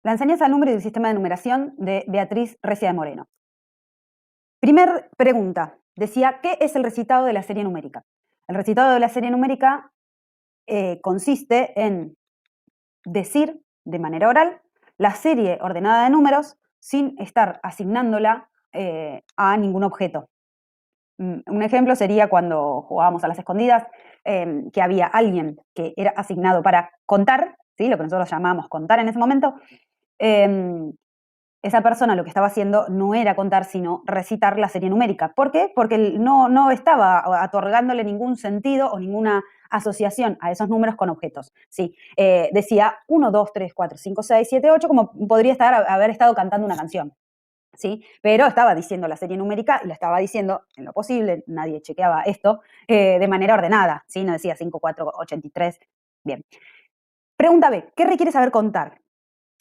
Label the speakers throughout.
Speaker 1: La enseñanza del número y del sistema de numeración de Beatriz Recia de Moreno. Primer pregunta. Decía, ¿qué es el recitado de la serie numérica? El recitado de la serie numérica consiste en decir de manera oral la serie ordenada de números sin estar asignándola a ningún objeto. Un ejemplo sería cuando jugábamos a las escondidas, que había alguien que era asignado para contar, ¿sí? Lo que nosotros llamábamos contar en ese momento. Esa persona lo que estaba haciendo no era contar, sino recitar la serie numérica. ¿Por qué? Porque no estaba otorgándole ningún sentido o ninguna asociación a esos números con objetos. ¿Sí? Decía 1, 2, 3, 4, 5, 6, 7, 8, como podría haber estado cantando una canción. ¿Sí? Pero estaba diciendo la serie numérica y lo estaba diciendo en lo posible, nadie chequeaba esto, de manera ordenada. ¿Sí? No decía 5, 4, 83. Bien. Pregunta B. ¿Qué requiere saber contar?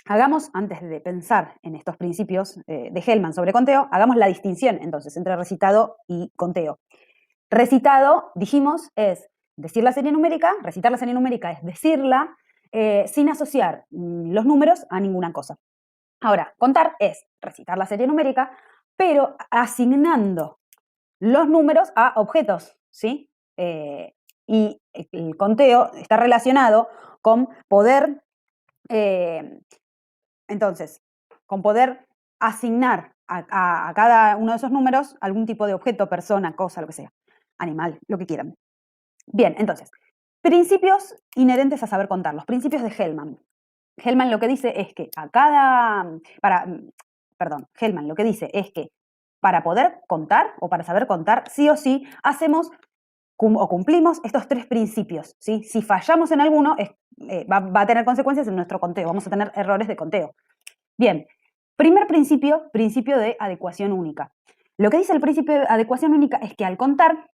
Speaker 1: Hagamos, antes de pensar en estos principios de Hellman sobre conteo, hagamos la distinción entonces entre recitado y conteo. Recitado, dijimos, es decir la serie numérica, recitar la serie numérica es decirla sin asociar los números a ninguna cosa. Ahora, contar es recitar la serie numérica, pero asignando los números a objetos, ¿sí? Y el conteo está relacionado con poder... Entonces, con poder asignar a cada uno de esos números algún tipo de objeto, persona, cosa, lo que sea, animal, lo que quieran. Bien, entonces, principios inherentes a saber contar, los principios de Hellman. Hellman lo que dice es que Hellman lo que dice es que para poder contar o para saber contar, sí o sí, hacemos o cumplimos estos tres principios, ¿sí? Si fallamos en alguno, va a tener consecuencias en nuestro conteo, vamos a tener errores de conteo. Bien, primer principio, principio de adecuación única. Lo que dice el principio de adecuación única es que al contar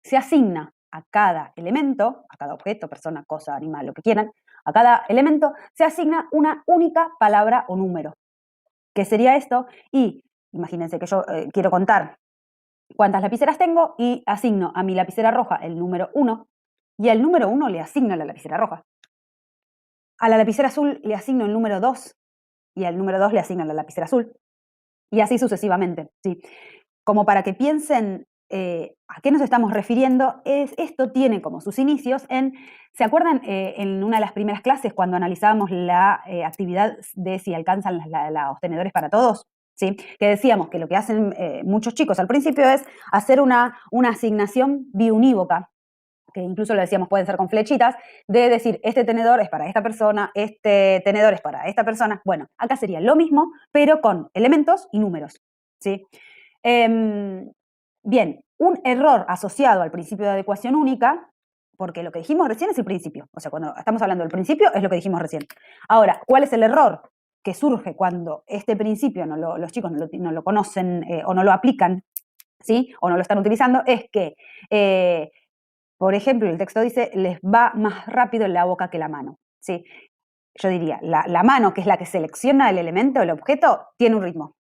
Speaker 1: se asigna a cada elemento, a cada objeto, persona, cosa, animal, lo que quieran, a cada elemento se asigna una única palabra o número. ¿Qué sería esto? Y imagínense que yo quiero contar cuántas lapiceras tengo y asigno a mi lapicera roja el número 1 y al número 1 le asigno la lapicera roja. A la lapicera azul le asigno el número 2 y al número 2 le asigno la lapicera azul. Y así sucesivamente, ¿sí? Como para que piensen a qué nos estamos refiriendo, esto tiene como sus inicios ¿se acuerdan en una de las primeras clases cuando analizábamos la actividad de si alcanzan los tenedores para todos? ¿Sí? Que decíamos que lo que hacen muchos chicos al principio es hacer una asignación biunívoca, que incluso lo decíamos pueden ser con flechitas, de decir, este tenedor es para esta persona, este tenedor es para esta persona. Bueno, acá sería lo mismo, pero con elementos y números, ¿sí? Bien, un error asociado al principio de adecuación única, porque lo que dijimos recién es el principio, o sea, cuando estamos hablando del principio es lo que dijimos recién. Ahora, ¿cuál es el error que surge cuando este principio los chicos no lo conocen o no lo aplican, ¿sí? O no lo están utilizando? Es que por ejemplo, el texto dice, les va más rápido en la boca que la mano, ¿sí? Yo diría, la mano, que es la que selecciona el elemento, el objeto, tiene un ritmo.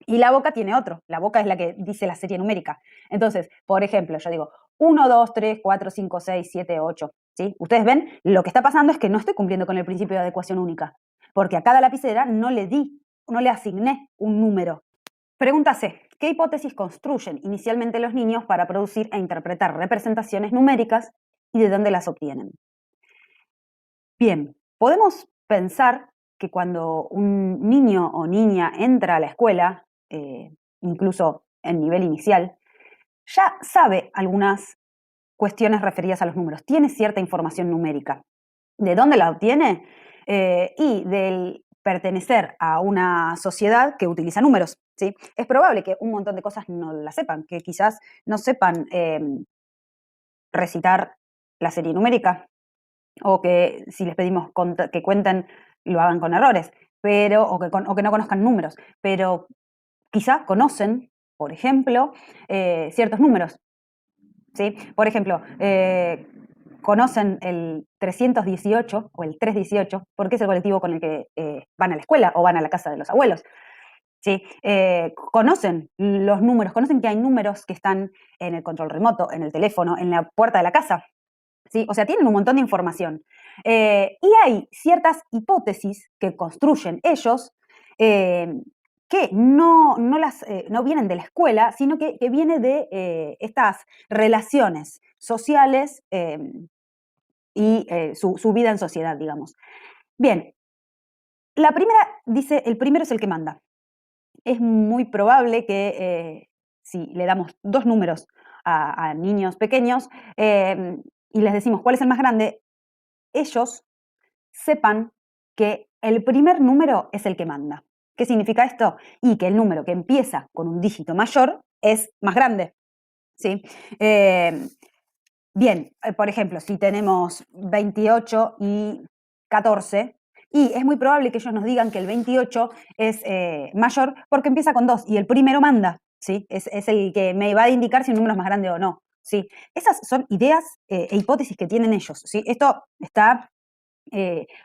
Speaker 1: Y la boca tiene otro. La boca es la que dice la serie numérica. Entonces, por ejemplo, yo digo 1, 2, 3, 4, 5, 6, 7, 8. ¿Sí? Ustedes ven, lo que está pasando es que no estoy cumpliendo con el principio de adecuación única. Porque a cada lapicera no le asigné un número. Pregunta C. ¿Qué hipótesis construyen inicialmente los niños para producir e interpretar representaciones numéricas y de dónde las obtienen? Bien, podemos pensar que cuando un niño o niña entra a la escuela, incluso en nivel inicial, ya sabe algunas cuestiones referidas a los números, tiene cierta información numérica. ¿De dónde la obtiene? Y del pertenecer a una sociedad que utiliza números, ¿sí? Es probable que un montón de cosas no las sepan, que quizás no sepan recitar la serie numérica, o que si les pedimos que cuenten, lo hagan con errores, o que no conozcan números, pero quizá conocen, por ejemplo, ciertos números, ¿sí? Por ejemplo, conocen el 318 o el 318 porque es el colectivo con el que van a la escuela o van a la casa de los abuelos. ¿Sí? Conocen los números, conocen que hay números que están en el control remoto, en el teléfono, en la puerta de la casa. ¿Sí? O sea, tienen un montón de información. Y hay ciertas hipótesis que construyen ellos que no vienen de la escuela, sino que viene de estas relaciones sociales y su vida en sociedad, digamos. Bien, la primera dice, el primero es el que manda. Es muy probable que si le damos dos números a niños pequeños y les decimos cuál es el más grande, ellos sepan que el primer número es el que manda. ¿Qué significa esto? Y que el número que empieza con un dígito mayor es más grande. ¿Sí? Bien, por ejemplo, si tenemos 28 y 14, y es muy probable que ellos nos digan que el 28 es mayor porque empieza con 2 y el primero manda, ¿sí? Es el que me va a indicar si un número es más grande o no, ¿sí? Esas son ideas e hipótesis que tienen ellos, ¿sí? Esto está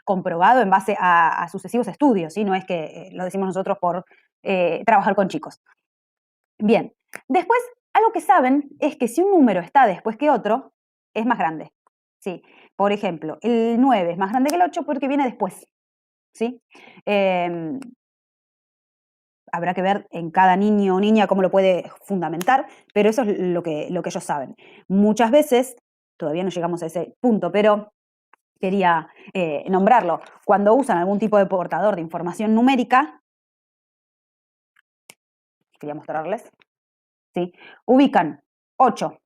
Speaker 1: comprobado en base a sucesivos estudios, ¿sí? No es que lo decimos nosotros por trabajar con chicos. Bien, después, algo que saben es que si un número está después que otro, es más grande. ¿Sí? Por ejemplo, el 9 es más grande que el 8 porque viene después. ¿Sí? Habrá que ver en cada niño o niña cómo lo puede fundamentar, pero eso es lo que ellos saben. Muchas veces, todavía no llegamos a ese punto, pero quería nombrarlo, cuando usan algún tipo de portador de información numérica, quería mostrarles, ¿sí? Ubican 8,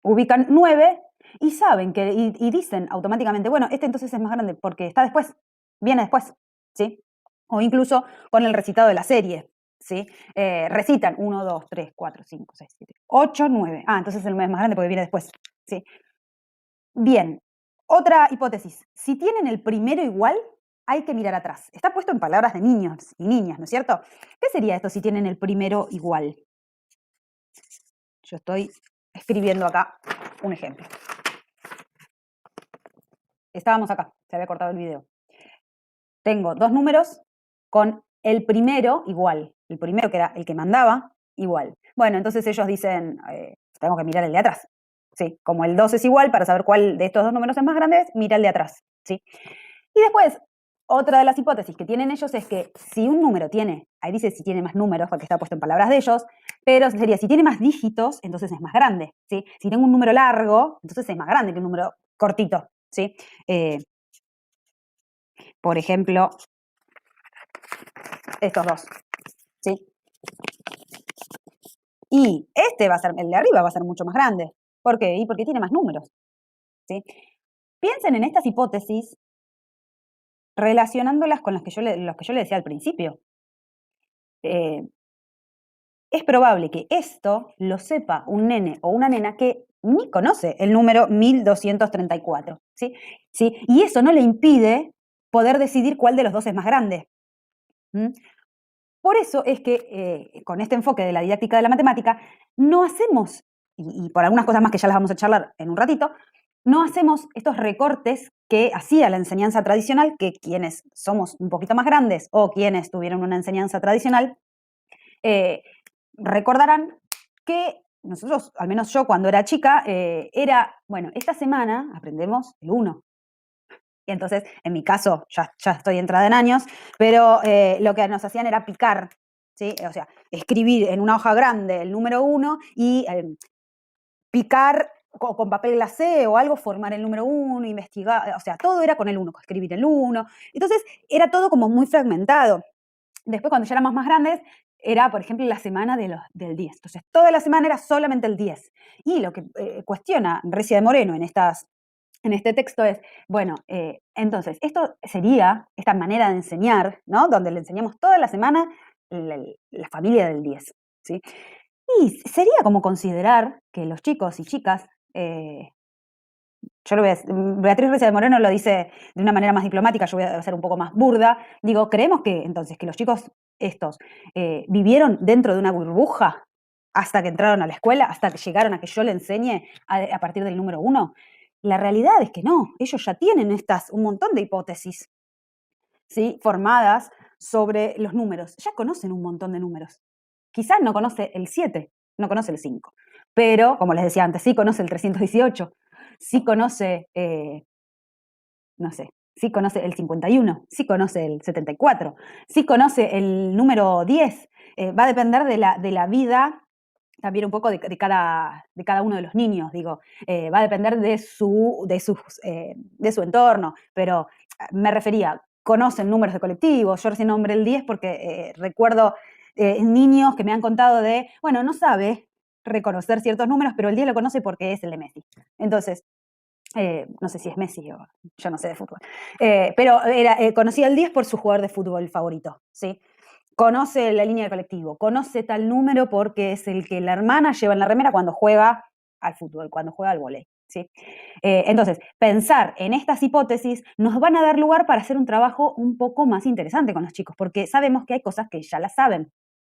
Speaker 1: ubican 9 y saben que, y dicen automáticamente, bueno, este entonces es más grande porque está después, viene después, ¿sí? O incluso con el recitado de la serie, ¿sí? Recitan 1, 2, 3, 4, 5, 6, 7, 8, 9. Ah, entonces el 9 es más grande porque viene después, ¿sí? Bien, otra hipótesis. Si tienen el primero igual, hay que mirar atrás. Está puesto en palabras de niños y niñas, ¿no es cierto? ¿Qué sería esto si tienen el primero igual? Yo estoy escribiendo acá un ejemplo. Estábamos acá, se había cortado el video. Tengo dos números con el primero igual. El primero que era el que mandaba, igual. Bueno, entonces ellos dicen, tengo que mirar el de atrás. ¿Sí? Como el 2 es igual, para saber cuál de estos dos números es más grande, mira el de atrás. ¿Sí? Y después, otra de las hipótesis que tienen ellos es que si un número tiene, ahí dice si tiene más números, porque está puesto en palabras de ellos, pero sería si tiene más dígitos, entonces es más grande. ¿Sí? Si tengo un número largo, entonces es más grande que un número cortito. ¿Sí? Por ejemplo, estos dos. ¿Sí? Y este va a ser, el de arriba va a ser mucho más grande. ¿Por qué? Y porque tiene más números. ¿Sí? Piensen en estas hipótesis relacionándolas con los que yo le decía al principio. Es probable que esto lo sepa un nene o una nena que ni conoce el número 1234. ¿Sí? ¿Sí? Y eso no le impide poder decidir cuál de los dos es más grande. ¿Mm? Por eso es que con este enfoque de la didáctica de la matemática no hacemos, y por algunas cosas más que ya las vamos a charlar en un ratito, no hacemos estos recortes que hacía la enseñanza tradicional, que quienes somos un poquito más grandes o quienes tuvieron una enseñanza tradicional, recordarán que nosotros, al menos yo cuando era chica, era, bueno, esta semana aprendemos el 1. Y entonces, en mi caso, ya estoy entrada en años, pero lo que nos hacían era picar, ¿sí? O sea, escribir en una hoja grande el número 1 y picar con papel glacé o algo, formar el número 1, investigar, o sea, todo era con el 1, escribir el 1. Entonces, era todo como muy fragmentado. Después, cuando ya éramos más grandes, era, por ejemplo, la semana del 10. Entonces, toda la semana era solamente el 10. Y lo que cuestiona Recia de Moreno en este texto es, bueno, entonces, esto sería esta manera de enseñar, ¿no? Donde le enseñamos toda la semana la familia del 10, ¿sí? Y sería como considerar que los chicos y chicas, yo lo voy a, Beatriz Recia de Moreno lo dice de una manera más diplomática, yo voy a ser un poco más burda, digo, creemos que entonces que los chicos estos vivieron dentro de una burbuja hasta que entraron a la escuela, hasta que llegaron a que yo le enseñe a partir del número 1. La realidad es que no, ellos ya tienen un montón de hipótesis, ¿sí? Formadas sobre los números, ya conocen un montón de números. Quizás no conoce el 7, no conoce el 5, pero, como les decía antes, sí conoce el 318, sí conoce no sé, sí conoce el 51, sí conoce el 74, sí conoce el número 10. Va a depender de la vida también un poco de cada uno de los niños, digo, va a depender de su entorno, pero me refería, conocen números de colectivos, yo recién nombré el 10 porque recuerdo niños que me han contado bueno, no sabe reconocer ciertos números, pero el 10 lo conoce porque es el de Messi. Entonces, no sé si es Messi o yo no sé de fútbol, pero conocía el 10 por su jugador de fútbol favorito, ¿sí? Conoce la línea de colectivo, conoce tal número porque es el que la hermana lleva en la remera cuando juega al fútbol, cuando juega al vóley, ¿sí? Entonces, pensar en estas hipótesis nos van a dar lugar para hacer un trabajo un poco más interesante con los chicos, porque sabemos que hay cosas que ya las saben,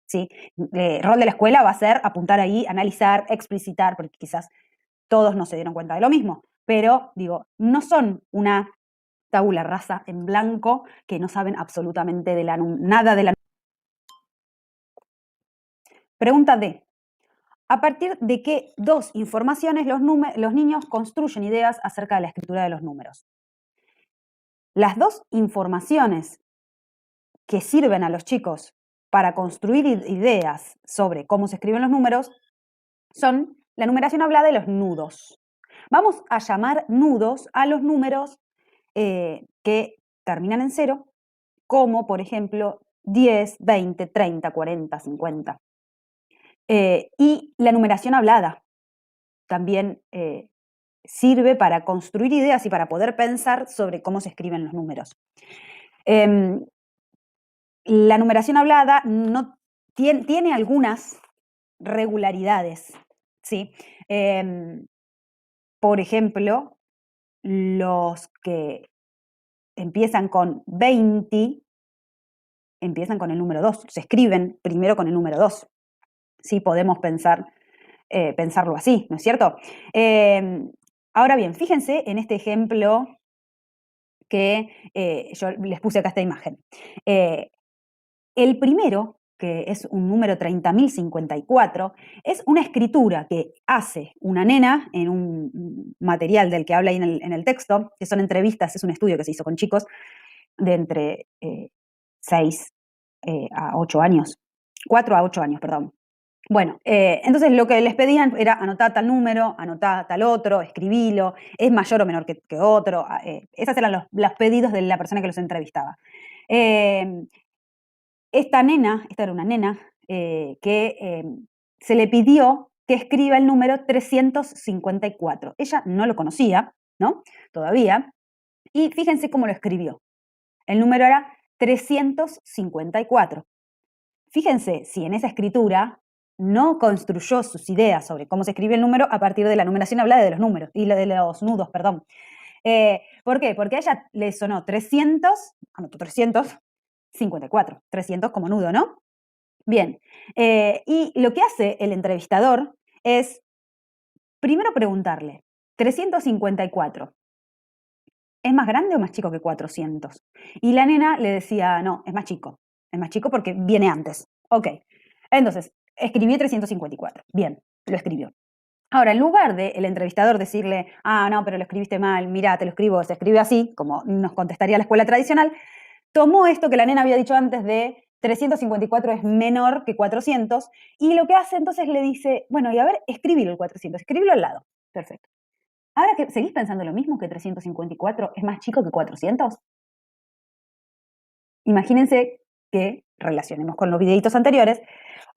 Speaker 1: ¿sí? El rol de la escuela va a ser apuntar ahí, analizar, explicitar, porque quizás todos no se dieron cuenta de lo mismo, pero digo, no son una tabula rasa en blanco que no saben absolutamente nada de la... Pregunta D. ¿A partir de qué dos informaciones los niños construyen ideas acerca de la escritura de los números? Las dos informaciones que sirven a los chicos para construir ideas sobre cómo se escriben los números son la numeración hablada y los nudos. Vamos a llamar nudos a los números que terminan en 0, como por ejemplo 10, 20, 30, 40, 50. Y la numeración hablada también sirve para construir ideas y para poder pensar sobre cómo se escriben los números. La numeración hablada no tiene algunas regularidades, ¿sí? Por ejemplo, los que empiezan con 20 empiezan con el número 2, se escriben primero con el número 2. Sí, podemos pensarlo así, ¿no es cierto? Ahora bien, fíjense en este ejemplo que yo les puse acá esta imagen. El primero, que es un número 30.054, es una escritura que hace una nena en un material del que habla ahí en el texto, que son entrevistas, es un estudio que se hizo con chicos de entre 6 a 8 años, 4 a 8 años, perdón. Bueno, entonces lo que les pedían era anotar tal número, anotar tal otro, escribilo, es mayor o menor que otro. Esos eran los pedidos de la persona que los entrevistaba. Esta era una nena que se le pidió que escriba el número 354. Ella no lo conocía, ¿no? Todavía. Y fíjense cómo lo escribió. El número era 354. Fíjense si en esa escritura no construyó sus ideas sobre cómo se escribe el número a partir de la numeración hablada de los números y de los nudos, perdón. ¿Por qué? Porque a ella le sonó 300, anotó 354, 300 como nudo, ¿no? Bien, y lo que hace el entrevistador es primero preguntarle, 354, ¿es más grande o más chico que 400? Y la nena le decía, no, es más chico porque viene antes. Ok, entonces, escribí 354, bien, lo escribió. Ahora, en lugar de el entrevistador decirle, no, pero lo escribiste mal, mira, te lo escribo, se escribe así, como nos contestaría la escuela tradicional, tomó esto que la nena había dicho antes de 354 es menor que 400, y lo que hace entonces le dice, bueno, y a ver, escribilo el 400, escribilo al lado. Perfecto. Ahora que seguís pensando lo mismo que 354 es más chico que 400, imagínense que, relacionemos con los videitos anteriores,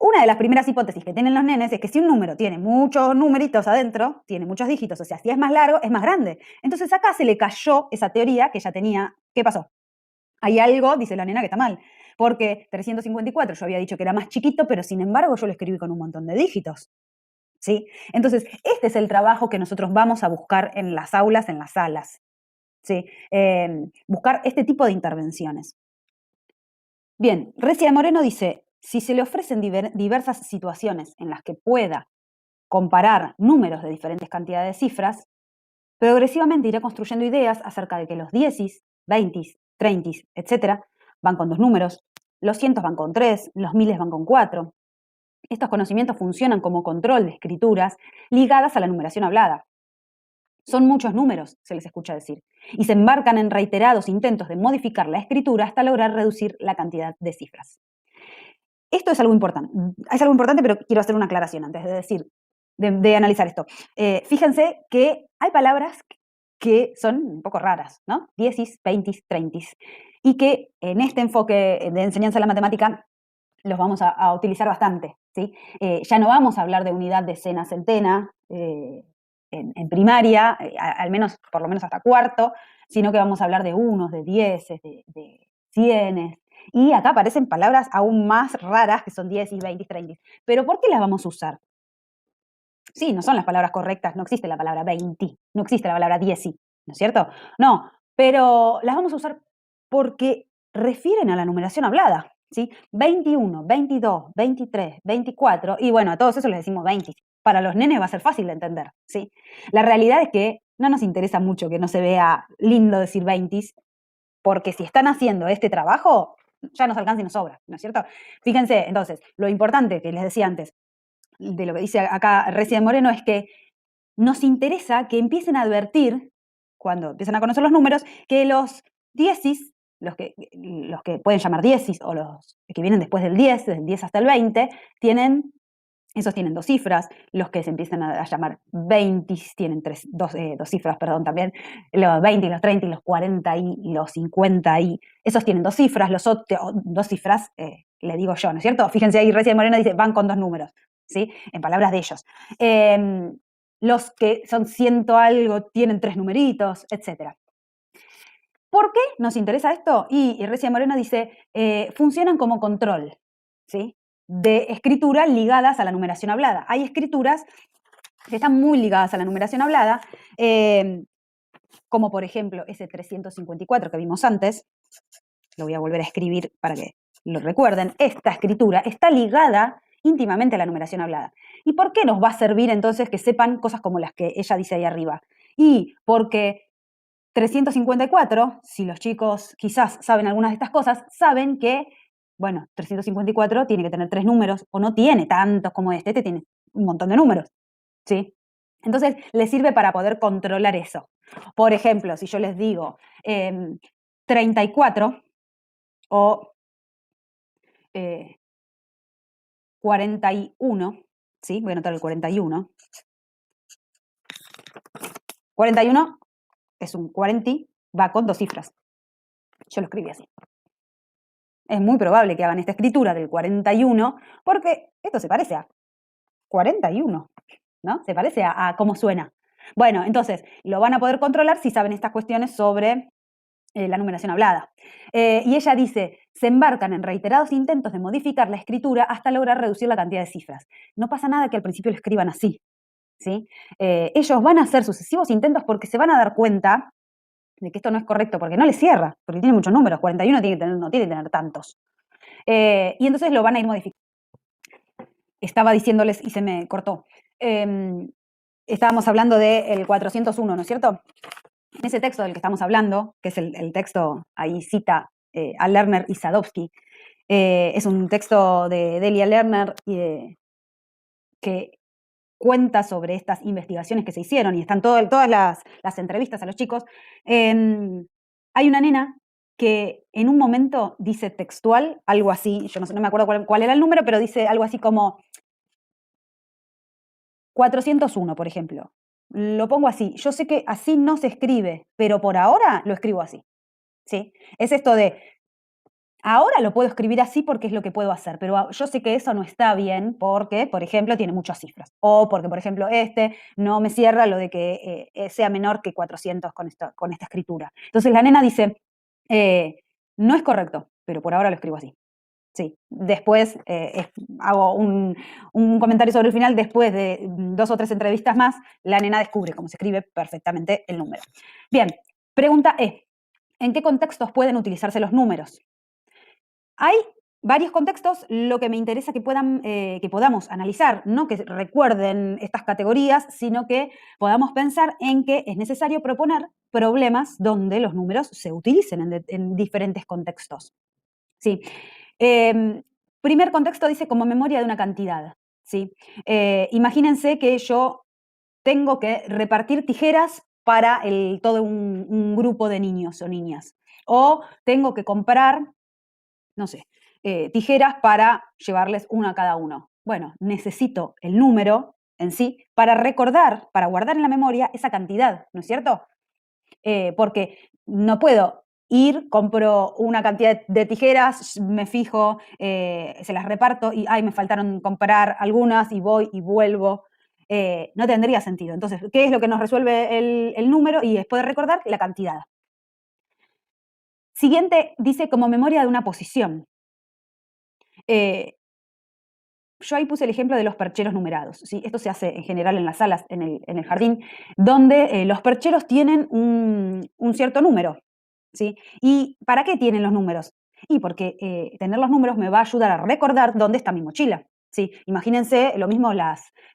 Speaker 1: una de las primeras hipótesis que tienen los nenes es que si un número tiene muchos numeritos adentro, tiene muchos dígitos, o sea, si es más largo, es más grande. Entonces acá se le cayó esa teoría que ya tenía. ¿Qué pasó? Hay algo, dice la nena, que está mal, porque 354 yo había dicho que era más chiquito, pero sin embargo yo lo escribí con un montón de dígitos. ¿Sí? Entonces, este es el trabajo que nosotros vamos a buscar en las aulas, en las salas. ¿Sí? Buscar este tipo de intervenciones. Bien, Recia Moreno dice, si se le ofrecen diversas situaciones en las que pueda comparar números de diferentes cantidades de cifras, progresivamente irá construyendo ideas acerca de que los 10, 20, 30, etc. van con 2 números, los cientos van con 3, los miles van con 4. Estos conocimientos funcionan como control de escrituras ligadas a la numeración hablada. Son muchos números, se les escucha decir, y se embarcan en reiterados intentos de modificar la escritura hasta lograr reducir la cantidad de cifras. Esto es algo importante, pero quiero hacer una aclaración antes de decir, de analizar esto. Fíjense que hay palabras que son un poco raras, ¿no? Diecis, veintis, treintis, y que en este enfoque de enseñanza de la matemática los vamos a utilizar bastante, ¿sí? Ya no vamos a hablar de unidad, decena, centena en primaria, al menos, por lo menos hasta cuarto, sino que vamos a hablar de unos, de dieces, de cienes, y acá aparecen palabras aún más raras, que son diecis, veintis, treintis. ¿Pero por qué las vamos a usar? Sí, no son las palabras correctas, no existe la palabra 20, no existe la palabra dieci, ¿no es cierto? No, pero las vamos a usar porque refieren a la numeración hablada, ¿sí? 21, 22, 23, 24, y bueno, a todos esos les decimos 20. Para los nenes va a ser fácil de entender, ¿sí? La realidad es que no nos interesa mucho que no se vea lindo decir 20, porque si están haciendo este trabajo, ya nos alcanza y nos sobra, ¿no es cierto? Fíjense, entonces, lo importante que les decía antes, de lo que dice acá Recia de Moreno, es que nos interesa que empiecen a advertir, cuando empiezan a conocer los números, que los diecis, los que pueden llamar diecis, o los que vienen después del 10, del 10 hasta el 20, esos tienen dos cifras. Los que se empiezan a llamar 20 tienen dos cifras, perdón, también. Los 20 y los 30 y los 40 y los 50 y esos tienen dos cifras. Los otros, dos cifras, le digo yo, ¿no es cierto? Fíjense ahí, Recia de Moreno dice, van con dos números, ¿sí? En palabras de ellos. Los que son ciento algo tienen tres numeritos, etc. ¿Por qué nos interesa esto? Y Recia Moreno dice, funcionan como control, ¿sí? De escritura ligadas a la numeración hablada. Hay escrituras que están muy ligadas a la numeración hablada, como por ejemplo ese 354 que vimos antes. Lo voy a volver a escribir para que lo recuerden. Esta escritura está ligada íntimamente a la numeración hablada. ¿Y por qué nos va a servir entonces que sepan cosas como las que ella dice ahí arriba? Y porque 354, si los chicos quizás saben algunas de estas cosas, saben que, bueno, 354 tiene que tener tres números, o no tiene tantos como este tiene un montón de números, ¿sí? Entonces, les sirve para poder controlar eso. Por ejemplo, si yo les digo 34 o 41, ¿sí? Voy a anotar el 41. 41 es un 40, va con dos cifras. Yo lo escribí así. Es muy probable que hagan esta escritura del 41, porque esto se parece a 41, ¿no? Se parece a cómo suena. Bueno, entonces, lo van a poder controlar si saben estas cuestiones sobre la numeración hablada. Y ella dice, se embarcan en reiterados intentos de modificar la escritura hasta lograr reducir la cantidad de cifras. No pasa nada que al principio lo escriban así, ¿sí? Ellos van a hacer sucesivos intentos porque se van a dar cuenta de que esto no es correcto, porque no les cierra, porque tiene muchos números, 41 no tiene que tener tantos. Y entonces lo van a ir modificando. Estaba diciéndoles y se me cortó. Estábamos hablando del 401, ¿no es cierto? En ese texto del que estamos hablando, que es el texto, ahí cita a Lerner y Sadowski, es un texto de Delia Lerner que cuenta sobre estas investigaciones que se hicieron y están todas las entrevistas a los chicos. Hay una nena que en un momento dice textual, algo así, yo no me acuerdo cuál era el número, pero dice algo así como 401, por ejemplo. Lo pongo así. Yo sé que así no se escribe, pero por ahora lo escribo así, ¿sí? Es esto de, ahora lo puedo escribir así porque es lo que puedo hacer, pero yo sé que eso no está bien porque, por ejemplo, tiene muchas cifras. O porque, por ejemplo, no me cierra lo de que sea menor que 400 con esta escritura. Entonces la nena dice, no es correcto, pero por ahora lo escribo así. Sí, después hago un comentario sobre el final, después de 2 o 3 entrevistas más, la nena descubre cómo se escribe perfectamente el número. Bien, pregunta E, ¿en qué contextos pueden utilizarse los números? Hay varios contextos, lo que me interesa que podamos analizar, no que recuerden estas categorías, sino que podamos pensar en que es necesario proponer problemas donde los números se utilicen en diferentes contextos. Sí. Primer contexto dice como memoria de una cantidad, ¿sí? Imagínense que yo tengo que repartir tijeras para todo un grupo de niños o niñas. O tengo que comprar, no sé, tijeras para llevarles una a cada uno. Bueno, necesito el número en sí para recordar, para guardar en la memoria esa cantidad, ¿no es cierto? Porque no puedo ir, compro una cantidad de tijeras, me fijo, se las reparto y, ay, me faltaron comprar algunas y voy y vuelvo. No tendría sentido. Entonces, ¿qué es lo que nos resuelve el número? Y es poder recordar la cantidad. Siguiente, dice como memoria de una posición. Yo ahí puse el ejemplo de los percheros numerados, ¿sí? Esto se hace en general en las salas, en el jardín, donde los percheros tienen un cierto número, ¿sí? ¿Y para qué tienen los números? Y porque tener los números me va a ayudar a recordar dónde está mi mochila, ¿sí? Imagínense, lo mismo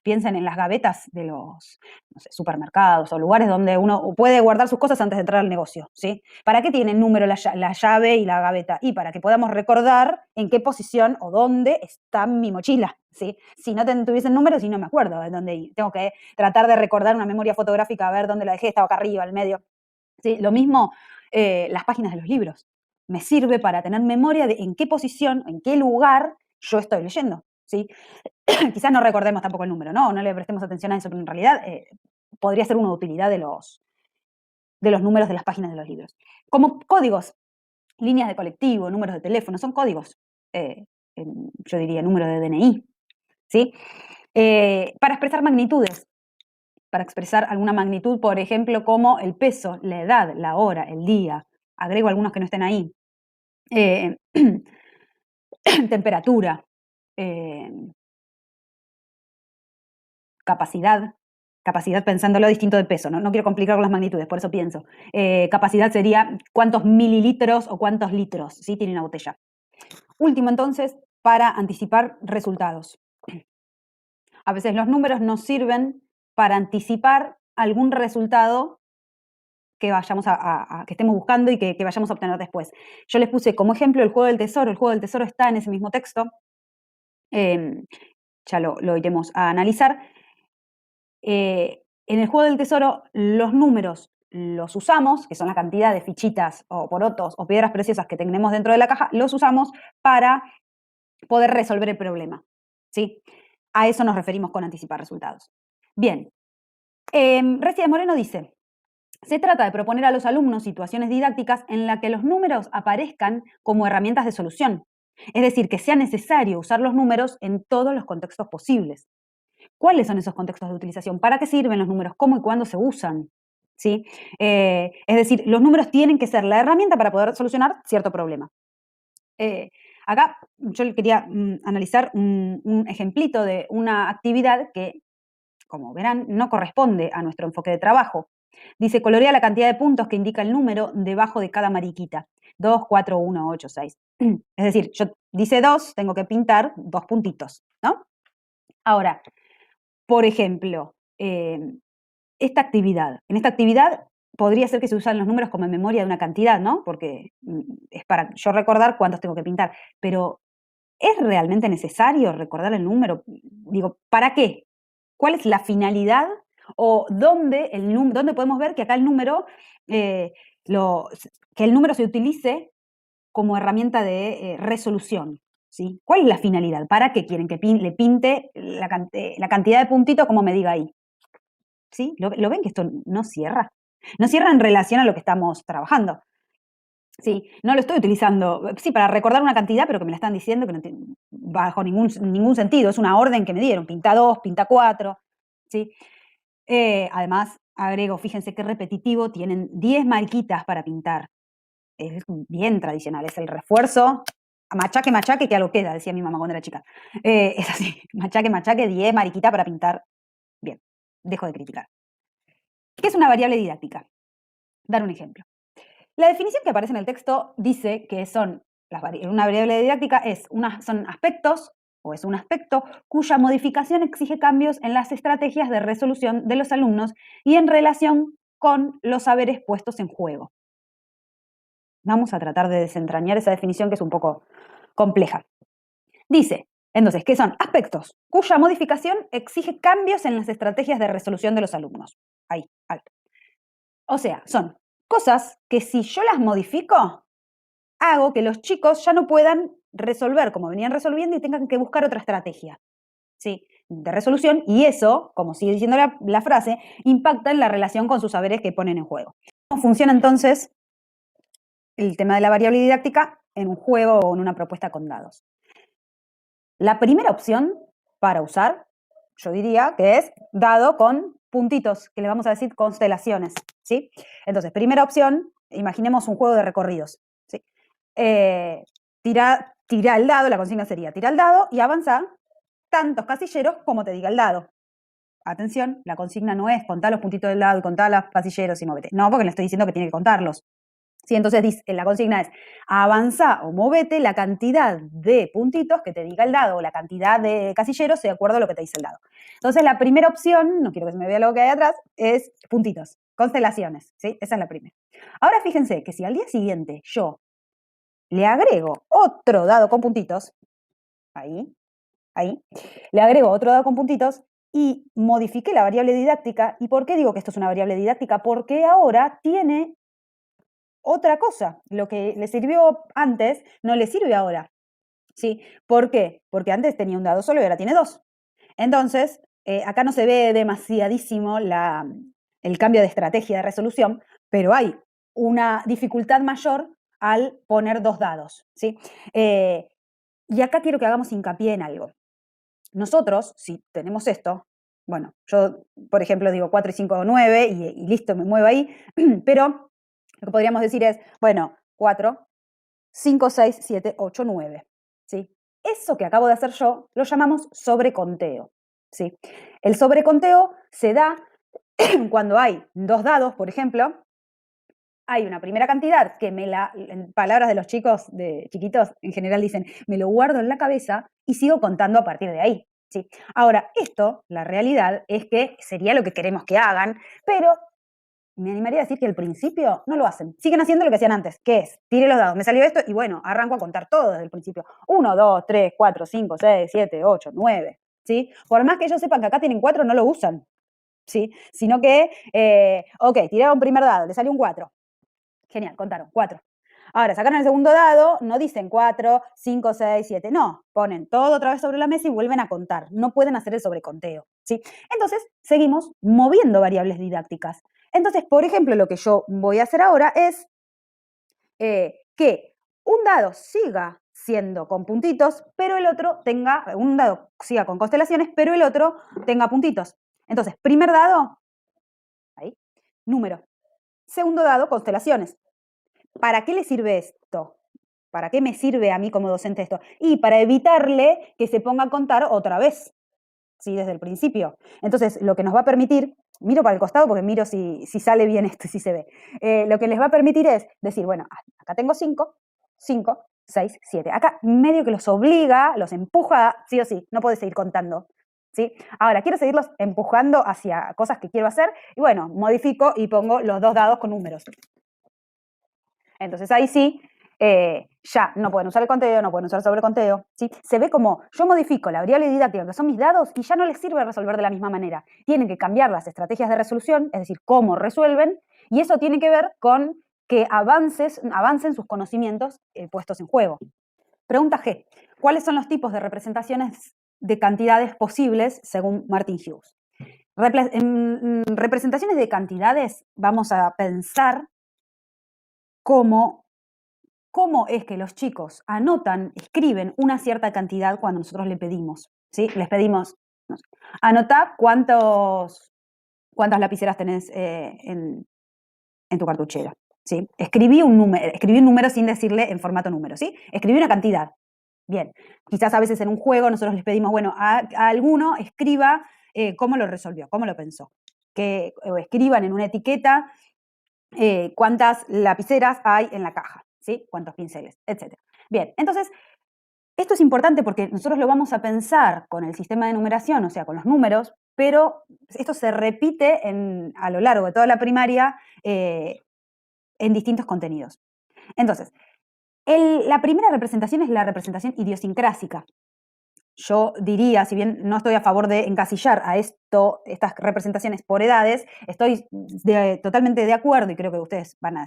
Speaker 1: piensen en las gavetas de los, no sé, supermercados o lugares donde uno puede guardar sus cosas antes de entrar al negocio, ¿sí? ¿Para qué tiene el número la llave y la gaveta? Y para que podamos recordar en qué posición o dónde está mi mochila, ¿sí? Si no tuviesen números y no me acuerdo de dónde ir. Tengo que tratar de recordar una memoria fotográfica, a ver dónde la dejé, estaba acá arriba, al medio. ¿Sí? Lo mismo las páginas de los libros. Me sirve para tener memoria de en qué posición, en qué lugar yo estoy leyendo, ¿sí? Quizás no recordemos tampoco el número, ¿no? No le prestemos atención a eso, pero en realidad podría ser una utilidad de los números de las páginas de los libros. Como códigos, líneas de colectivo, números de teléfono, son códigos. Yo diría número de DNI, ¿sí? Para expresar magnitudes, para expresar alguna magnitud, por ejemplo, como el peso, la edad, la hora, el día. Agrego algunos que no estén ahí. Temperatura, capacidad pensándolo distinto de peso, no quiero complicar con las magnitudes, por eso pienso. Capacidad sería cuántos mililitros o cuántos litros, ¿sí? Tiene una botella. Último, entonces, para anticipar resultados. A veces los números nos sirven para anticipar algún resultado que vayamos que estemos buscando y que vayamos a obtener después. Yo les puse como ejemplo el juego del tesoro. El juego del tesoro está en ese mismo texto. Ya lo iremos a analizar. En el juego del tesoro, los números los usamos, que son la cantidad de fichitas o porotos o piedras preciosas que tenemos dentro de la caja, los usamos para poder resolver el problema, ¿sí? A eso nos referimos con anticipar resultados. Bien, Recia de Moreno dice, se trata de proponer a los alumnos situaciones didácticas en las que los números aparezcan como herramientas de solución, es decir, que sea necesario usar los números en todos los contextos posibles. ¿Cuáles son esos contextos de utilización? ¿Para qué sirven los números? ¿Cómo y cuándo se usan? ¿Sí? Es decir, los números tienen que ser la herramienta para poder solucionar cierto problema. Acá yo quería analizar un ejemplito de una actividad que, como verán, no corresponde a nuestro enfoque de trabajo. Dice, colorea la cantidad de puntos que indica el número debajo de cada mariquita. 2, 4, 1, 8, 6. Es decir, dice 2, tengo que pintar 2 puntitos, ¿no? Ahora, por ejemplo, en esta actividad podría ser que se usan los números como memoria de una cantidad, ¿no? Porque es para yo recordar cuántos tengo que pintar. Pero, ¿es realmente necesario recordar el número? Digo, ¿para qué? ¿Cuál es la finalidad? ¿O dónde podemos ver que acá el número, que el número se utilice como herramienta de resolución? ¿Sí? ¿Cuál es la finalidad? ¿Para qué quieren que le pinte la cantidad de puntitos como me diga ahí? ¿Sí? ¿Lo ven que esto no cierra? No cierra en relación a lo que estamos trabajando. Sí, no lo estoy utilizando, sí, para recordar una cantidad, pero que me la están diciendo que no tiene bajo ningún sentido. Es una orden que me dieron, pinta 2, pinta 4, ¿sí? Además, agrego, fíjense qué repetitivo, tienen 10 mariquitas para pintar. Es bien tradicional, es el refuerzo, machaque, machaque, que algo queda, decía mi mamá cuando era chica. Es así, machaque, machaque, 10 mariquitas para pintar. Bien, dejo de criticar. ¿Qué es una variable didáctica? Dar un ejemplo. La definición que aparece en el texto dice que una variable didáctica son aspectos, o es un aspecto, cuya modificación exige cambios en las estrategias de resolución de los alumnos y en relación con los saberes puestos en juego. Vamos a tratar de desentrañar esa definición que es un poco compleja. Dice, entonces, ¿qué son? Aspectos cuya modificación exige cambios en las estrategias de resolución de los alumnos. Ahí, alto. O sea, son cosas que si yo las modifico, hago que los chicos ya no puedan resolver como venían resolviendo y tengan que buscar otra estrategia, ¿sí? De resolución, y eso, como sigue diciendo la frase, impacta en la relación con sus saberes que ponen en juego. ¿Cómo funciona entonces el tema de la variable didáctica en un juego o en una propuesta con dados? La primera opción para usar, yo diría que es dado con puntitos, que le vamos a decir constelaciones, ¿sí? Entonces, primera opción, imaginemos un juego de recorridos, ¿sí? Tira el dado, la consigna sería tira el dado y avanza tantos casilleros como te diga el dado. Atención, la consigna no es contar los puntitos del dado y contar los casilleros y movete. No, porque le estoy diciendo que tiene que contarlos. Sí, entonces dice, la consigna es avanza o movete la cantidad de puntitos que te diga el dado o la cantidad de casilleros de acuerdo a lo que te dice el dado. Entonces la primera opción, no quiero que se me vea lo que hay atrás, es puntitos, constelaciones, ¿sí? Esa es la primera. Ahora fíjense que si al día siguiente yo le agrego otro dado con puntitos, ahí, le agrego otro dado con puntitos y modifiqué la variable didáctica. ¿Y por qué digo que esto es una variable didáctica? Porque ahora tiene otra cosa. Lo que le sirvió antes no le sirve ahora. ¿Sí? ¿Por qué? Porque antes tenía un dado solo y ahora tiene dos. Entonces, acá no se ve demasiadísimo el cambio de estrategia de resolución, pero hay una dificultad mayor al poner dos dados. ¿Sí? Y acá quiero que hagamos hincapié en algo. Nosotros, si tenemos esto, bueno, yo, por ejemplo, digo 4 y 5 o 9 y listo, me muevo ahí, pero lo que podríamos decir es, bueno, 4, 5, 6, 7, 8, 9, ¿sí? Eso que acabo de hacer yo lo llamamos sobreconteo, ¿sí? El sobreconteo se da cuando hay dos dados, por ejemplo, hay una primera cantidad que en palabras de los chicos, de chiquitos, en general dicen, me lo guardo en la cabeza y sigo contando a partir de ahí, ¿sí? Ahora, esto, la realidad es que sería lo que queremos que hagan, pero me animaría a decir que al principio no lo hacen. Siguen haciendo lo que hacían antes, que es, tire los dados, me salió esto y bueno, arranco a contar todo desde el principio. 1, 2, 3, 4, 5, 6, 7, 8, 9, ¿sí? Por más que ellos sepan que acá tienen 4, no lo usan, ¿sí? Sino que, ok, tiraron un primer dado, le salió un 4. Genial, contaron, 4. Ahora, sacaron el segundo dado, no dicen 4, 5, 6, 7, no, ponen todo otra vez sobre la mesa y vuelven a contar. No pueden hacer el sobreconteo, ¿sí? Entonces, seguimos moviendo variables didácticas. Entonces, por ejemplo, lo que yo voy a hacer ahora es que un dado siga siendo con puntitos, pero el otro tenga, un dado siga con constelaciones, pero el otro tenga puntitos. Entonces, primer dado, ahí, número. Segundo dado, constelaciones. ¿Para qué le sirve esto? ¿Para qué me sirve a mí como docente esto? Y para evitarle que se ponga a contar otra vez, ¿sí? Desde el principio. Entonces, lo que nos va a permitir, miro para el costado porque miro si sale bien esto, si se ve. Lo que les va a permitir es decir, bueno, acá tengo 5, 5, 6, 7. Acá medio que los obliga, los empuja, sí o sí, no puedes seguir contando. ¿Sí? Ahora, quiero seguirlos empujando hacia cosas que quiero hacer y bueno, modifico y pongo los dos dados con números. Entonces ahí sí, ya no pueden usar el conteo, no pueden usar el sobreconteo, ¿sí? Se ve como yo modifico la variable didáctica, que son mis dados, y ya no les sirve resolver de la misma manera. Tienen que cambiar las estrategias de resolución, es decir, cómo resuelven, y eso tiene que ver con que avancen sus conocimientos puestos en juego. Pregunta G. ¿Cuáles son los tipos de representaciones de cantidades posibles según Martin Hughes? En representaciones de cantidades vamos a pensar cómo es que los chicos anotan, escriben una cierta cantidad cuando nosotros le pedimos, ¿sí? Les pedimos, no sé, anota cuántas lapiceras tenés en tu cartuchera, ¿sí? Escribí un número sin decirle en formato número, ¿sí? Escribí una cantidad. Bien, quizás a veces en un juego nosotros les pedimos, bueno, a alguno escriba cómo lo resolvió, cómo lo pensó, que escriban en una etiqueta cuántas lapiceras hay en la caja, ¿sí? Cuántos pinceles, etc. Bien, entonces, esto es importante porque nosotros lo vamos a pensar con el sistema de numeración, o sea, con los números, pero esto se repite a lo largo de toda la primaria en distintos contenidos. Entonces, la primera representación es la representación idiosincrásica. yo diría, si bien no estoy a favor de encasillar a estas representaciones por edades, estoy totalmente de acuerdo, y creo que ustedes van a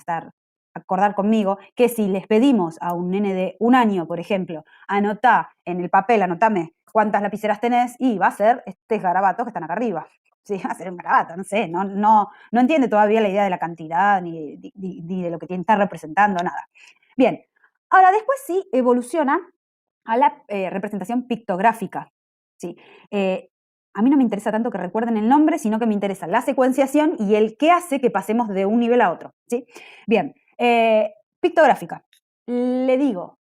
Speaker 1: acordar conmigo, que si les pedimos a un nene de 1 año, por ejemplo, anotá en el papel, anotame cuántas lapiceras tenés, y va a ser estos garabatos que están acá arriba. Sí, va a ser un garabato, no sé, no entiende todavía la idea de la cantidad, ni de lo que tiene que estar representando, nada. Bien, ahora después sí evoluciona a la representación pictográfica. ¿Sí? A mí no me interesa tanto que recuerden el nombre, sino que me interesa la secuenciación y el qué hace que pasemos de un nivel a otro. ¿Sí? Bien, pictográfica. Le digo,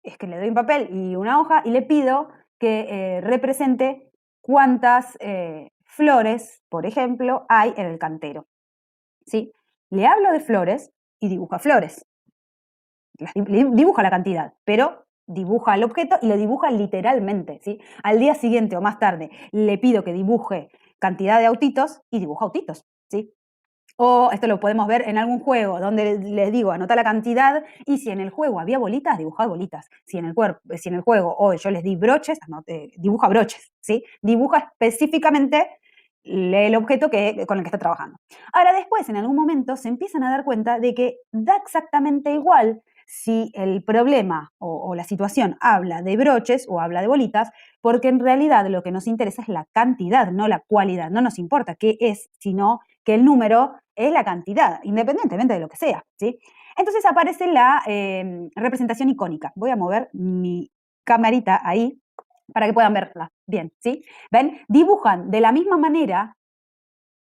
Speaker 1: es que le doy un papel y una hoja y le pido que represente cuántas flores, por ejemplo, hay en el cantero. ¿Sí? Le hablo de flores y dibuja flores. Dibuja la cantidad, pero dibuja el objeto y lo dibuja literalmente, ¿sí? Al día siguiente o más tarde le pido que dibuje cantidad de autitos y dibuja autitos, ¿sí? O esto lo podemos ver en algún juego donde les digo, anota la cantidad y si en el juego había bolitas, dibuja bolitas. Si en el juego hoy yo les di broches, dibuja broches, ¿sí? Dibuja específicamente el objeto con el que está trabajando. Ahora después, en algún momento, se empiezan a dar cuenta de que da exactamente igual si el problema o la situación habla de broches o habla de bolitas, porque en realidad lo que nos interesa es la cantidad, no la cualidad. No nos importa qué es, sino que el número es la cantidad, independientemente de lo que sea, ¿sí? Entonces aparece la representación icónica. Voy a mover mi camarita ahí para que puedan verla bien, ¿sí? ¿Ven? Dibujan de la misma manera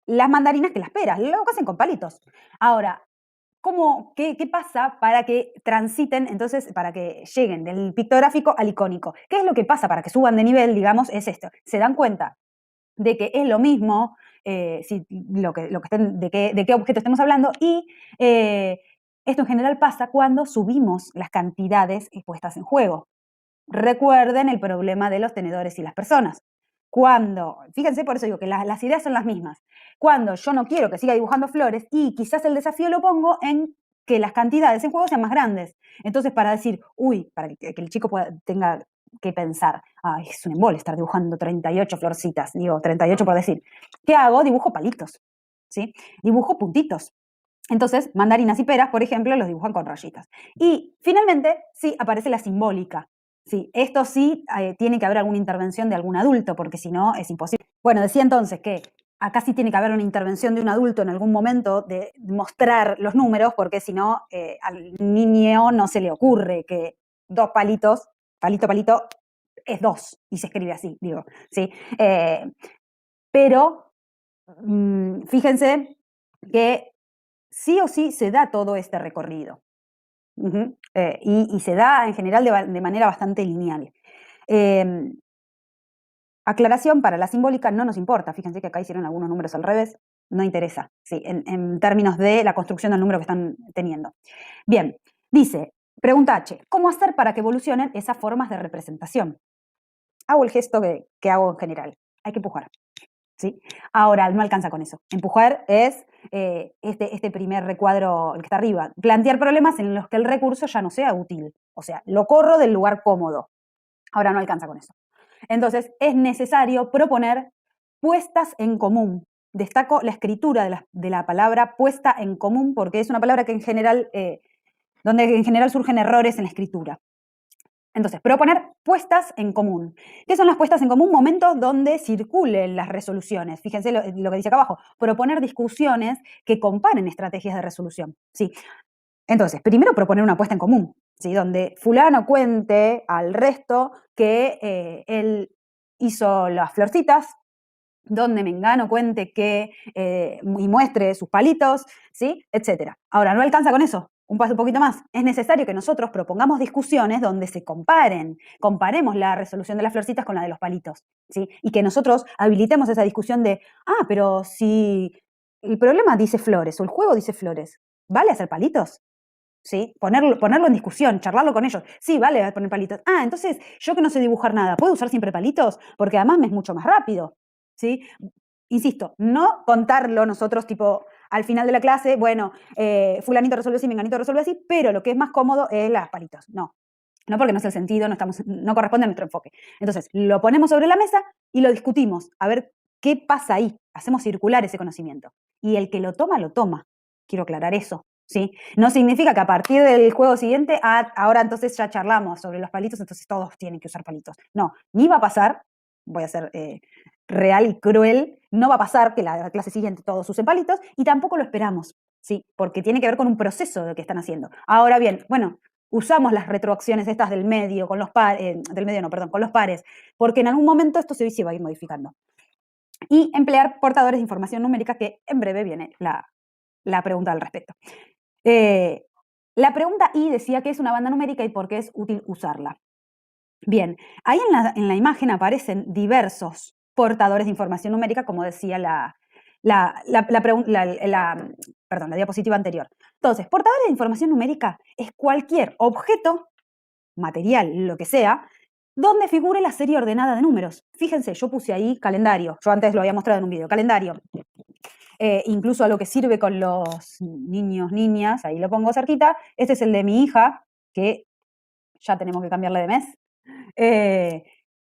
Speaker 1: las mandarinas que las peras, lo hacen con palitos. Ahora, ¿qué pasa para que transiten, entonces, para que lleguen del pictográfico al icónico? ¿Qué es lo que pasa para que suban de nivel, digamos? Es esto. Se dan cuenta de que es lo mismo, de qué objeto estemos hablando, y esto en general pasa cuando subimos las cantidades puestas en juego. Recuerden el problema de los tenedores y las personas. Fíjense, por eso digo que las ideas son las mismas. Cuando yo no quiero que siga dibujando flores y quizás el desafío lo pongo en que las cantidades en juego sean más grandes. Entonces, para decir, para que el chico tenga que pensar, es un embole estar dibujando 38 florcitas, digo 38 por decir. ¿Qué hago? Dibujo palitos, ¿sí? Dibujo puntitos. Entonces, mandarinas y peras, por ejemplo, los dibujan con rayitas. Y finalmente, sí, aparece la simbólica. Sí, esto sí tiene que haber alguna intervención de algún adulto, porque si no es imposible. Bueno, decía entonces que acá sí tiene que haber una intervención de un adulto en algún momento de mostrar los números, porque si no, al niño no se le ocurre que 2 palitos, palito, es 2, y se escribe así, digo, ¿sí? Pero fíjense que sí o sí se da todo este recorrido. Y se da en general de manera bastante lineal. Aclaración, para la simbólica no nos importa. Fíjense que acá hicieron algunos números al revés. No interesa, sí, en términos de la construcción del número que están teniendo. Bien, dice, pregunta H, ¿cómo hacer para que evolucionen esas formas de representación? Hago el gesto que hago en general. Hay que empujar. ¿Sí? Ahora, no alcanza con eso. Empujar es este primer recuadro, el que está arriba. Plantear problemas en los que el recurso ya no sea útil. O sea, lo corro del lugar cómodo. Ahora no alcanza con eso. Entonces, es necesario proponer puestas en común. Destaco la escritura de la palabra puesta en común porque es una palabra que donde en general surgen errores en la escritura. Entonces, proponer puestas en común. ¿Qué son las puestas en común? Momentos donde circulen las resoluciones. Fíjense lo que dice acá abajo. Proponer discusiones que comparen estrategias de resolución. ¿Sí? Entonces, primero proponer una puesta en común, ¿sí? Donde fulano cuente al resto que él hizo las florcitas, donde Mengano cuente y muestre sus palitos, ¿sí? Etcétera. Ahora, no alcanza con eso. Un poquito más. Es necesario que nosotros propongamos discusiones donde se comparemos la resolución de las florcitas con la de los palitos, ¿sí? Y que nosotros habilitemos esa discusión de, pero si el problema dice flores o el juego dice flores, ¿vale hacer palitos? ¿Sí? Ponerlo en discusión, charlarlo con ellos. Sí, vale poner palitos. Entonces, yo que no sé dibujar nada, ¿puedo usar siempre palitos? Porque además me es mucho más rápido, ¿sí? Insisto, no contarlo nosotros tipo al final de la clase, bueno, fulanito resuelve así, menganito resuelve así, pero lo que es más cómodo es las palitos. No. No porque no es el sentido, no corresponde a nuestro enfoque. Entonces, lo ponemos sobre la mesa y lo discutimos, a ver qué pasa ahí. Hacemos circular ese conocimiento. Y el que lo toma, lo toma. Quiero aclarar eso, ¿sí? No significa que a partir del juego siguiente, ahora entonces ya charlamos sobre los palitos, entonces todos tienen que usar palitos. No, ni va a pasar, voy a ser real y cruel, no va a pasar que la clase siguiente todos usen palitos y tampoco lo esperamos, ¿sí? Porque tiene que ver con un proceso de lo que están haciendo. Ahora bien, bueno, usamos las retroacciones estas del medio, con los pares, con los pares, porque en algún momento esto se va a ir modificando. Y emplear portadores de información numérica, que en breve viene la pregunta al respecto. La pregunta I decía qué es una banda numérica y por qué es útil usarla. Bien, ahí en la imagen aparecen diversos portadores de información numérica, como decía la diapositiva anterior. Entonces, portadores de información numérica es cualquier objeto, material, lo que sea, donde figure la serie ordenada de números. Fíjense, yo puse ahí calendario, yo antes lo había mostrado en un video, calendario. Incluso a lo que sirve con los niños, niñas, ahí lo pongo cerquita. Este es el de mi hija, que ya tenemos que cambiarle de mes. Este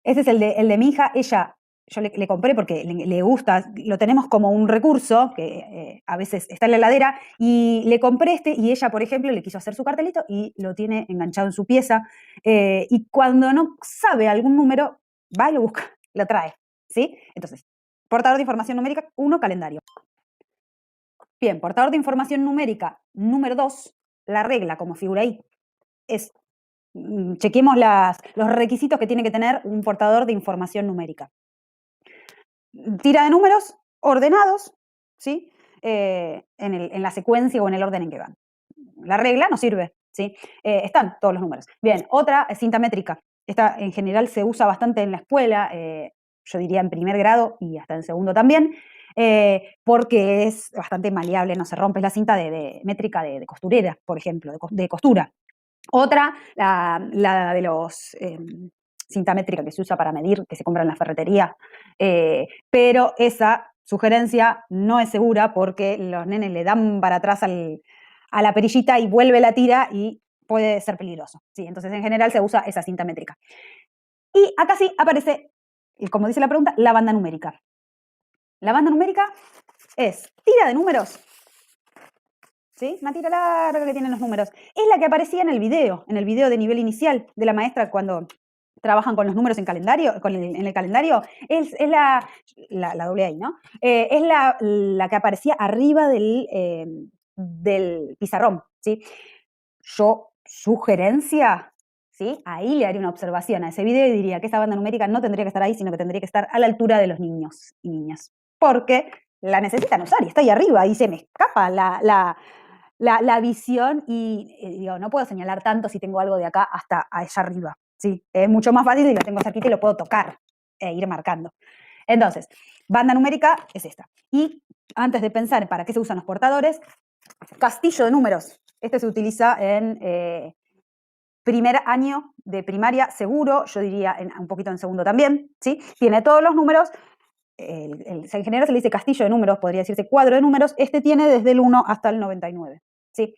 Speaker 1: es el de mi hija. Ella, yo le compré porque le gusta, lo tenemos como un recurso que a veces está en la heladera, y le compré este y ella, por ejemplo, le quiso hacer su cartelito y lo tiene enganchado en su pieza, y cuando no sabe algún número, va y lo busca, lo trae, ¿sí? Entonces, portador de información numérica, 1, calendario. Bien, portador de información numérica, número 2, la regla, como figura ahí, es, chequemos los requisitos que tiene que tener un portador de información numérica. Tira de números ordenados, ¿sí? En la secuencia o en el orden en que van. La regla no sirve, ¿sí? Están todos los números. Bien, otra es cinta métrica. Esta en general se usa bastante en la escuela, yo diría en primer grado y hasta en segundo también, porque es bastante maleable, no se rompe, es la cinta de métrica de costurera, por ejemplo, de costura. Otra, la de los cinta métrica que se usa para medir, que se compra en la ferretería, pero esa sugerencia no es segura porque los nenes le dan para atrás a la perillita y vuelve la tira y puede ser peligroso, ¿sí? Entonces, en general se usa esa cinta métrica. Y acá sí aparece, como dice la pregunta, la banda numérica. La banda numérica es tira de números, ¿sí? Una tira larga que tienen los números. Es la que aparecía en el video de nivel inicial de la maestra cuando trabajan con los números en el calendario. Es la doble ahí, ¿no? Es la que aparecía arriba del pizarrón, ¿sí? Yo, sugerencia, ¿sí? Ahí le haría una observación a ese video y diría que esa banda numérica no tendría que estar ahí, sino que tendría que estar a la altura de los niños y niñas. Porque la necesitan usar y está ahí arriba y se me escapa la visión y digo, no puedo señalar tanto si tengo algo de acá hasta allá arriba, ¿sí? Es mucho más fácil si lo tengo cerquita y lo puedo tocar e ir marcando. Entonces, banda numérica es esta. Y antes de pensar en para qué se usan los portadores, castillo de números. Este se utiliza en primer año de primaria, seguro, yo diría un poquito en segundo también, ¿sí? Tiene todos los números. En general se le dice castillo de números, podría decirse cuadro de números. Este tiene desde el 1 hasta el 99, ¿sí?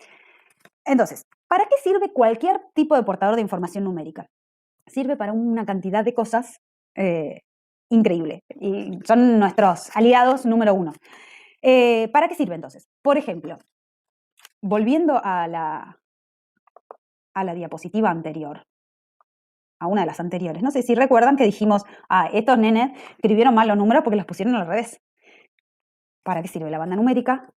Speaker 1: Entonces, ¿para qué sirve cualquier tipo de portador de información numérica? Sirve para una cantidad de cosas increíble. Y son nuestros aliados número 1. ¿Para qué sirve entonces? Por ejemplo, volviendo a la diapositiva anterior, a una de las anteriores. No sé si recuerdan que dijimos, estos nenes escribieron mal los números porque los pusieron al revés. ¿Para qué sirve la banda numérica?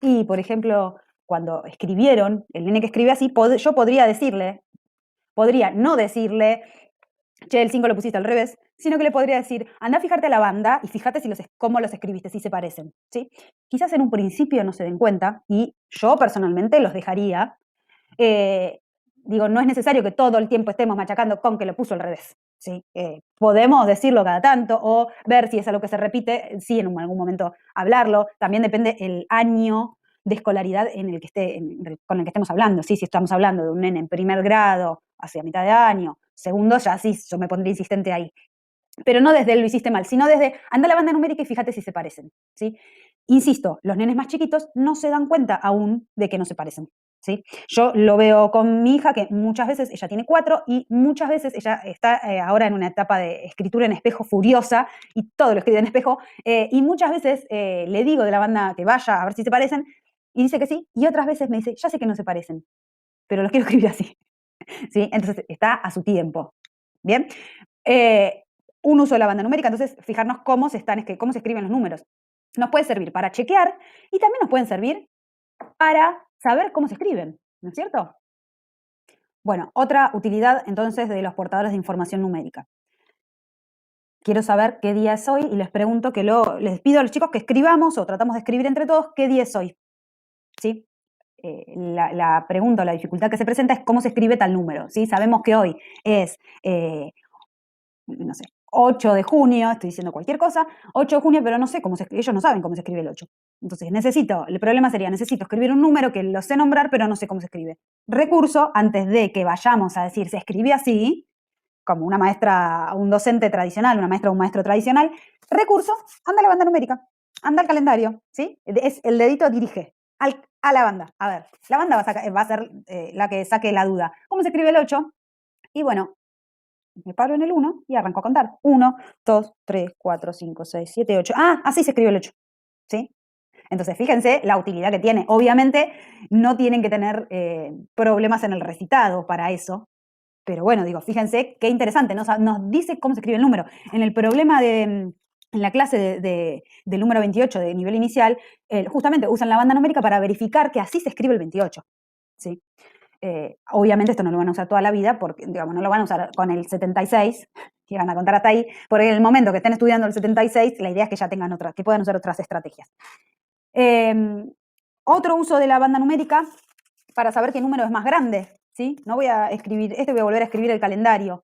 Speaker 1: Y, por ejemplo, cuando escribieron, el nene que escribe así, yo podría no decirle, che, el 5 lo pusiste al revés, sino que le podría decir, anda a fijarte a la banda y fíjate cómo los escribiste, si se parecen, ¿sí? Quizás en un principio no se den cuenta y yo personalmente los dejaría. Digo, no es necesario que todo el tiempo estemos machacando con que lo puso al revés, ¿sí? Podemos decirlo cada tanto o ver si es algo que se repite, sí, en algún momento hablarlo. También depende el año de escolaridad con el que estemos hablando, ¿sí? Si estamos hablando de un nene en primer grado, hacia mitad de año, segundo, ya sí, yo me pondría insistente ahí. Pero no desde lo hiciste mal, sino desde anda a la banda numérica y fíjate si se parecen, ¿sí? Insisto, los nenes más chiquitos no se dan cuenta aún de que no se parecen. ¿sí? Yo lo veo con mi hija, que muchas veces ella tiene 4 y muchas veces ella está ahora en una etapa de escritura en espejo furiosa y todo lo escribe en espejo, y muchas veces le digo de la banda que vaya a ver si se parecen y dice que sí, y otras veces me dice, ya sé que no se parecen, pero los quiero escribir así, ¿sí? Entonces está a su tiempo, ¿bien? Un uso de la banda numérica, entonces fijarnos cómo se escriben los números. Nos puede servir para chequear y también nos pueden servir para saber cómo se escriben, ¿no es cierto? Bueno, otra utilidad entonces de los portadores de información numérica. Quiero saber qué día es hoy y les pregunto les pido a los chicos que escribamos o tratamos de escribir entre todos qué día es hoy, ¿sí? La pregunta o la dificultad que se presenta es cómo se escribe tal número, ¿sí? Sabemos que hoy es, no sé, 8 de junio, estoy diciendo cualquier cosa, 8 de junio, pero no sé ellos no saben cómo se escribe el 8. Entonces el problema sería, necesito escribir un número que lo sé nombrar, pero no sé cómo se escribe. Recurso, antes de que vayamos a decir, se escribe así, como una maestra, un docente tradicional, una maestra o un maestro tradicional, recurso, anda a la banda numérica, anda al calendario, ¿sí? Es el dedito dirige a la banda. A ver, la banda va a ser la que saque la duda. ¿Cómo se escribe el 8? Y bueno, me paro en el 1 y arranco a contar. 1, 2, 3, 4, 5, 6, 7, 8. Ah, así se escribe el 8, ¿sí? Entonces, fíjense la utilidad que tiene. Obviamente, no tienen que tener problemas en el recitado para eso. Pero bueno, digo, fíjense qué interesante, nos dice cómo se escribe el número. En el problema en la clase del número 28 de nivel inicial, justamente usan la banda numérica para verificar que así se escribe el 28, ¿sí? Obviamente esto no lo van a usar toda la vida, porque, digamos, no lo van a usar con el 76, que van a contar hasta ahí, porque en el momento que estén estudiando el 76, la idea es que ya tengan que puedan usar otras estrategias. Otro uso de la banda numérica para saber qué número es más grande, ¿sí? No voy a escribir, voy a volver a escribir el calendario.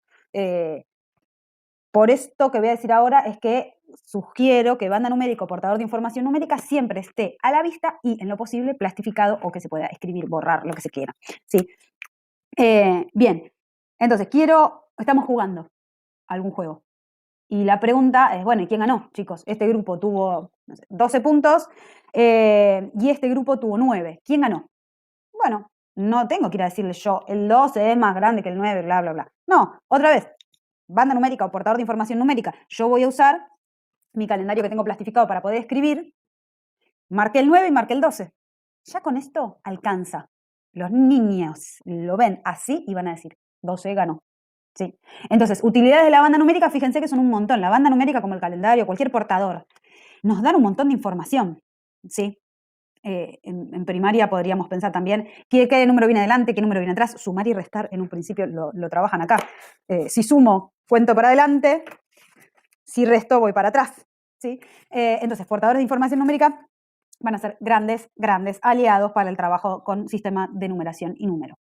Speaker 1: Por esto que voy a decir ahora es que sugiero que banda numérica o portador de información numérica siempre esté a la vista y, en lo posible, plastificado o que se pueda escribir, borrar, lo que se quiera, ¿sí? Bien, entonces estamos jugando algún juego. Y la pregunta es, bueno, ¿y quién ganó, chicos? Este grupo tuvo, no sé, 12 puntos y este grupo tuvo 9. ¿Quién ganó? Bueno, no tengo que ir a decirles yo, el 12 es más grande que el 9, bla, bla, bla. No, otra vez, banda numérica o portador de información numérica. Yo voy a usar mi calendario que tengo plastificado para poder escribir. Marqué el 9 y marqué el 12. Ya con esto alcanza. Los niños lo ven así y van a decir, 12 ganó. ¿Sí? Entonces, utilidades de la banda numérica, fíjense que son un montón. La banda numérica, como el calendario, cualquier portador, nos dan un montón de información, ¿sí? En primaria podríamos pensar también qué número viene adelante, qué número viene atrás. Sumar y restar en un principio lo trabajan acá. Si sumo, cuento para adelante. Si resto, voy para atrás, ¿sí? Entonces, portadores de información numérica van a ser grandes aliados para el trabajo con sistema de numeración y número.